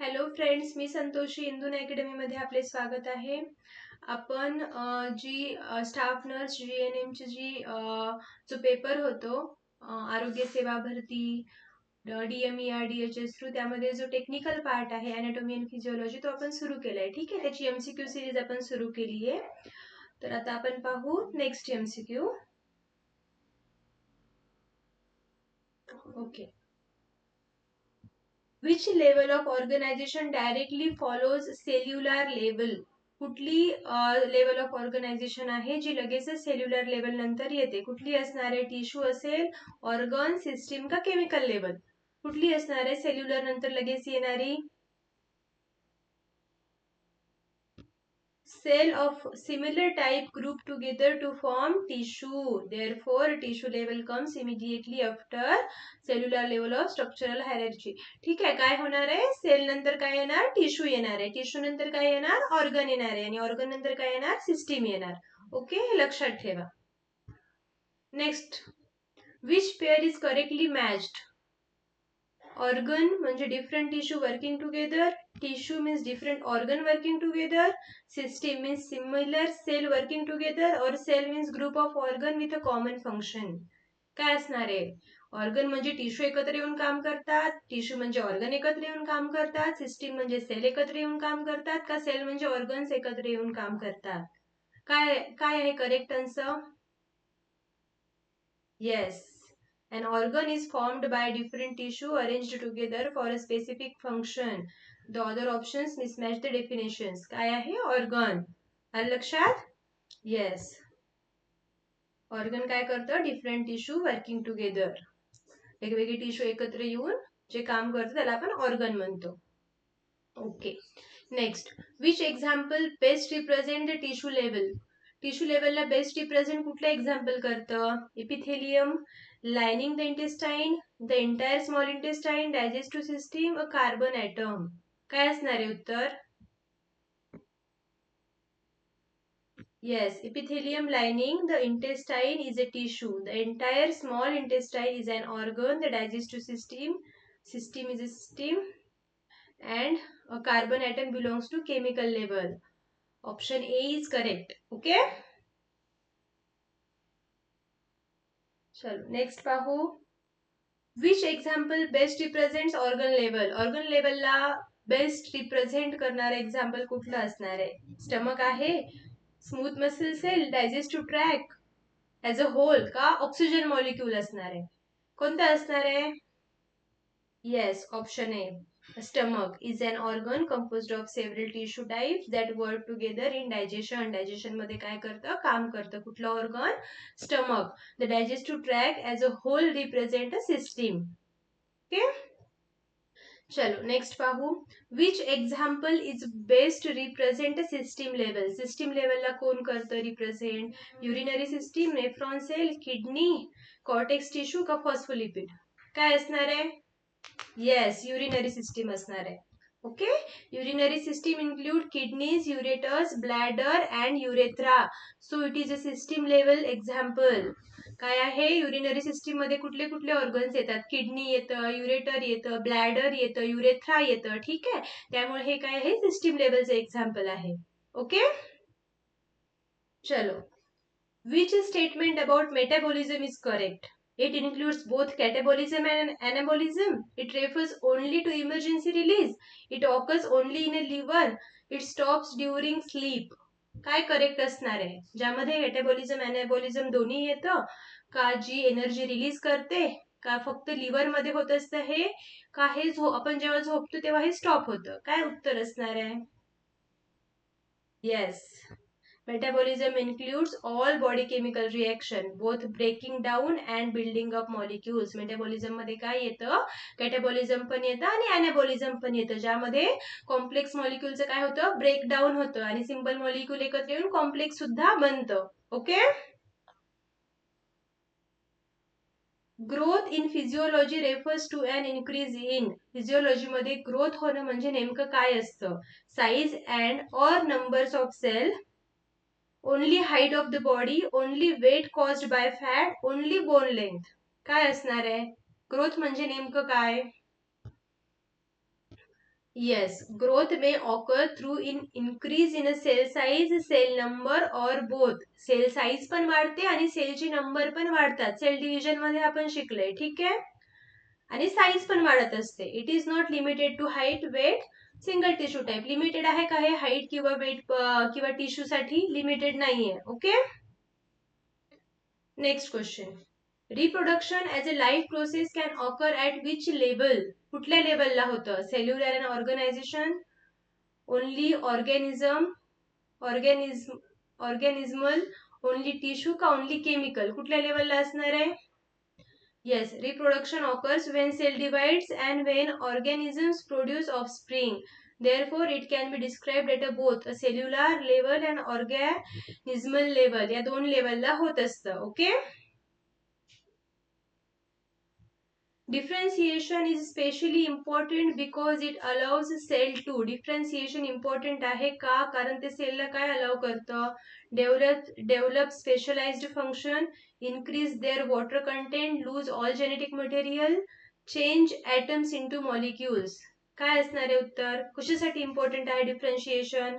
Hello friends, मी संतोषी इंदून अकॅडमीमध्ये आपले स्वागत आहे. आपण जी स्टाफ नर्स GNM ची जो पेपर होतो आरोग्य सेवा भरती DME RDHS थ्रू, त्यामध्ये जो टेक्निकल पार्ट आहे अॅनाटॉमी अँड फिजिओलॉजी तो आपण सुरू केलाय. ठीक आहे, त्याची MCQ सिरीज आपण सुरू केली आहे. तर आता आपण पाहू next MCQ. Okay. Which level of organization directly follows cellular level? कुठली लेवल ऑफ ऑर्गनायझेशन आहे जी लगेच सेल्युलर लेवल नंतर येते? कुठली असणार आहे? टिश्यू असेल, ऑर्गन, सिस्टीम का केमिकल लेवल? कुठली असणार आहे सेल्युलर नंतर लगेच येणारी? Cell of similar type group together to form tissue. Therefore, tissue level comes immediately after cellular level of structural hierarchy. ठीक आहे, काय होणार आहे? सेल नंतर काय येणार? टिश्यू येणार आहे. टिश्यू नंतर काय येणार? ऑर्गन येणार आहे. आणि ऑर्गन नंतर काय येणार? सिस्टीम येणार. ओके, हे लक्षात ठेवा. Next, which pair is correctly matched? Organ म्हणजे different tissue working together, tissue means different organ working together, system means similar cell working together, और cell means group of organ with a common function. काय असणार आहे? Organ म्हणजे tissue एकत्र येऊन काम करतात, टिश्यू म्हणजे ऑर्गन एकत्र येऊन काम करतात, सिस्टीम म्हणजे सेल एकत्र येऊन काम करतात, का सेल म्हणजे ऑर्गन्स एकत्र येऊन काम करतात? काय काय आहे correct answer? Yes. An organ is formed by different tissue arranged together for a specific function. The other options mismatch the definitions. काय आहे? ऑर्गन. आलं लक्षात? येस. ऑर्गन काय करतं? Different tissue working together. वेगवेगळे टिश्यू एकत्र येऊन जे काम करतं त्याला आपण ऑर्गन म्हणतो. Okay. Next, which example best represent the tissue level? Tissue लेवलला बेस्ट रिप्रेझेंट कुठलं एक्झाम्पल करतं? Epithelium, lining the intestine, the entire small intestine, digestive system, a carbon atom. काय असणार आहे उत्तर? Yes, epithelium lining the intestine is a tissue. The entire small intestine is an organ. The digestive system is a system, and a carbon atom belongs to chemical level. Option A is correct. Okay. चलो next पाहू. Which example best represents organ level? Organ लेवलला best represent करणारं example कुठलं असणार आहे? Stomach आहे, smooth muscle cell, digestive tract as a whole, का oxygen molecule असणार आहे? कोणतं असणार आहे? Yes, option A. Stomach is an organ composed of several tissue types that work together in digestion. Digestion मध्ये काय करतं? काम करतं. कुठलं organ? Stomach. The digestive tract as a whole represent a system. Okay? चलो नेक्स्ट पाहू. Which example is best represent system level? System लेवलला कोण करतं represent? Urinary system, nephron cell, kidney, cortex tissue का फॉस्फोलिपिड? काय असणार आहे? येस, युरिनरी सिस्टीम असणार आहे. Okay. Urinary system include kidneys, ureters, bladder and urethra. So it is a system level example. काय आहे? युरिनरी सिस्टीम मध्ये कुठले कुठले ऑर्गन्स येतात? किडनी येतं, युरेटर येतं, ब्लॅडर येतं, युरेथ्रा येतं. ठीक आहे, त्यामुळे हे काय आहे? सिस्टीम लेवलचं एक्झाम्पल आहे. ओके. चलो, which statement about metabolism is correct? It includes both catabolism and anabolism. It refers only to emergency release. It occurs only in a liver. It stops during sleep. काय correct असणार आहे? ज्यामध्ये metabolism अनाबॉलिझम दोन्ही येतं, का जी energy release करते, का फक्त लिव्हर मध्ये होत असतं हे, का हे आपण जेव्हा झोपतो तेव्हा हे स्टॉप होतं? काय उत्तर असणार आहे? Yes. Metabolism includes all body chemical reaction, both breaking down and building up molecules. Metabolism मध्ये काय येतं? कॅटाबॉलिझम पण येतं आणि अनाबॉलिझम पण येतं, ज्यामध्ये कॉम्प्लेक्स मॉलिक्यूलचं काय होतं? ब्रेकडाऊन होतं आणि सिंपल मॉलिक्यूल एकत्र येऊन कॉम्प्लेक्स सुद्धा बनतं. Okay. Growth in physiology refers to an increase in. Physiology मध्ये ग्रोथ होणं म्हणजे नेमकं काय असतं? Size and or numbers of cell, only height of the body, only weight caused by fat, only bone length. काय असणार आहे? ग्रोथ म्हणजे नेमकं काय? Yes, growth may occur through increase in a cell size, cell number or both. Cell size पण वाढते आणि सेलची नंबर पण वाढतात. सेल डिव्हिजन मध्ये आपण शिकलोय, ठीक आहे. आणि साईज पण वाढत असते. It is not limited to height, weight, single tissue type. Limited आहे का हे हाईट किंवा वेट किंवा टिश्यू साठी लिमिटेड नाहीये. Okay. Next question. Reproduction as a life process can occur at which level? कुठल्या लेवलला होतं? Cellular and organisation, only organismal, only tissue का ओनली केमिकल? कुठल्या लेवलला असणार आहे? Yes, reproduction occurs when cell divides and when organisms produce offspring. Therefore, it can be described at both a cellular level and organismal level. या दोन लेवलला होत असतं. Okay. Differentiation is especially important because it allows cell to. Differentiation important आहे का? कारण ते सेलला काय अलाउ करतं? Develop specialized function, increase their water content, lose all genetic material, change atoms into molecules. काय असणार आहे उत्तर? कशासाठी इम्पॉर्टंट आहे differentiation?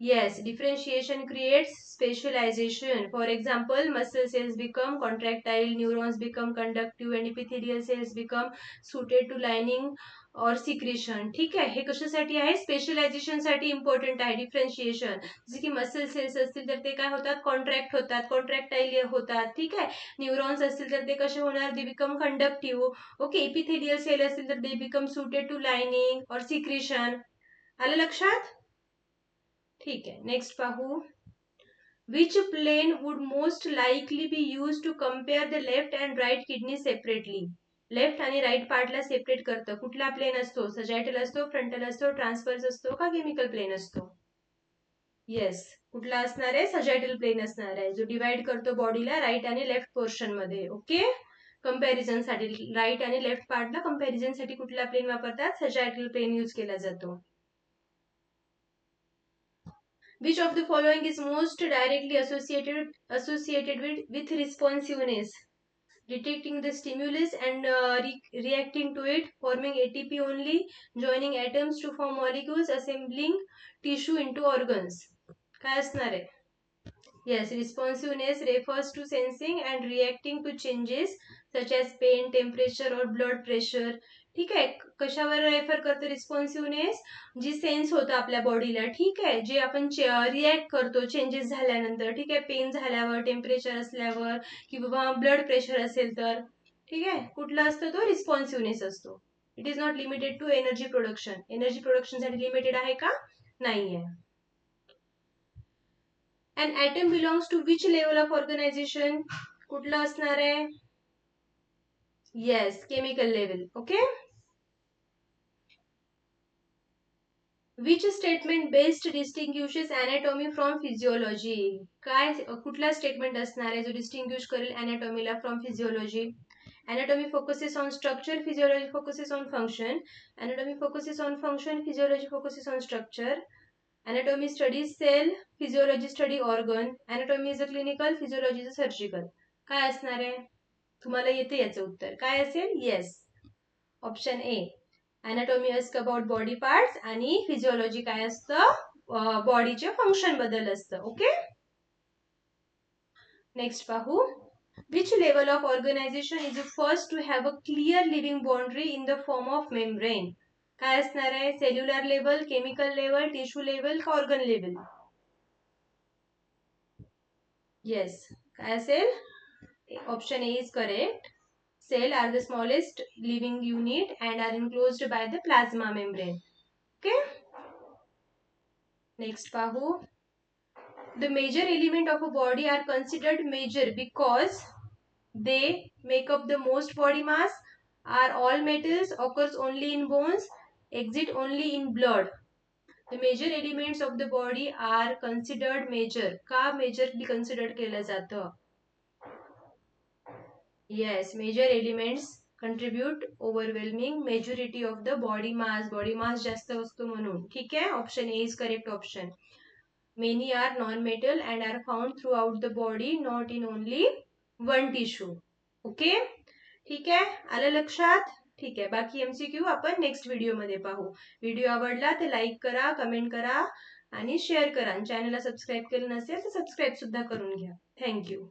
Yes, differentiation creates specialization. For example, muscle cells become contractile, neurons become conductive, and epithelial cells become suited to lining or secretion. ठीक आहे. हे कशासाठी आहे? स्पेशलायझेशन साठी इम्पॉर्टंट आहे डिफरन्शिएशन. जसे की मसल सेल्स असतील तर ते काय होतात? कॉन्ट्रॅक्ट होतात, कॉन्ट्रॅक्टाईल होतात. ठीक आहे. न्यूरॉन्स असतील तर ते कसे होणार? They become conductive. Okay. Epithelial cell असतील तर they become suited to lining or secretion. आलं लक्षात? ठीक आहे. नेक्स्ट पाहू. Which plane would most likely be used to compare the left and right kidney separately? Left आणि राईट पार्टला सेपरेट करतं. कुठला प्लेन असतो? सजायटल असतो, फ्रंटल असतो, ट्रान्सफर्स असतो का केमिकल प्लेन असतो? येस. कुठला असणार आहे? सजायटल प्लेन असणार आहे, जो डिवाइड करतो बॉडीला राईट आणि लेफ्ट पोर्शन मध्ये. ओके. कंपॅरिझन साठी राईट आणि लेफ्ट पार्टला कंपॅरिझन साठी कुठला प्लेन वापरतात? सजायटल प्लेन यूज केला जातो. Which of the following is most directly associated with responsiveness? Detecting the stimulus and reacting to it, forming ATP only, joining atoms to form molecules, assembling tissue into organs. काय असणार आहे? Yes, responsiveness refers to sensing and reacting to changes such as pain, temperature or blood pressure. ठीक आहे. कशावर refer करतो रिस्पॉन्सिव्हनेस? जी sense होतं आपल्या बॉडीला. ठीक आहे. जे आपण रिॲक्ट करतो चेंजेस झाल्यानंतर. ठीक आहे. पेन झाल्यावर, टेम्परेचर असल्यावर किंवा ब्लड प्रेशर असेल तर. ठीक आहे. कुठला असतो तो? रिस्पॉन्सिव्हनेस असतो. It is not limited to energy production. Energy production साठी लिमिटेड आहे का? नाहीये. An atom belongs to which level of organization? कुठलं असणार आहे? Yes, chemical level. Okay. Which statement best distinguishes anatomy from physiology? काय कुठला स्टेटमेंट असणार आहे जो डिस्टिंग्विश करेल anatomy from physiology? Anatomy focuses on structure, physiology focuses on function. Anatomy focuses on function, physiology focuses on structure. Anatomy studies cell, physiology study organ. Anatomy is a clinical, physiology is a surgical. काय असणार आहे? तुम्हाला येते याचं उत्तर काय असेल? Yes. Option ए. Anatomy असतं अबाउट बॉडी पार्ट्स आणि फिजिओलॉजी काय असतं? बॉडीचे फंक्शन बद्दल असतं. ओके. नेक्स्ट पाहू. Which level of organization is the first to have a clear living boundary in the form of membrane? काय असणार आहे? Cellular level, chemical level, tissue level का ऑर्गन लेवल? येस. काय असेल? Option A is correct. Cell are the smallest living unit and are enclosed by the plasma membrane. Okay. Next pahu. The major element of a body are considered major because they make up the most body mass, are all metals, occurs only in bones, exist only in blood. The major elements of the body are considered major. का majorly considered केलं जातं? Yes, major elements contribute overwhelming majority of the body mass. Body mass जास्त असतो म्हणून. ठीक आहे. Option A is correct option. Many are non-metal and are found throughout the body, not in only one tissue. Okay? ठीक आहे. आलं लक्षात? ठीक आहे, बाकी MCQ आपण नेक्स्ट व्हिडिओमध्ये पाहू. व्हिडिओ आवडला तर लाईक करा, कमेंट करा आणि शेअर करा. चॅनलला सबस्क्राईब केलं नसेल तर सबस्क्राईब सुद्धा करून घ्या. थँक्यू.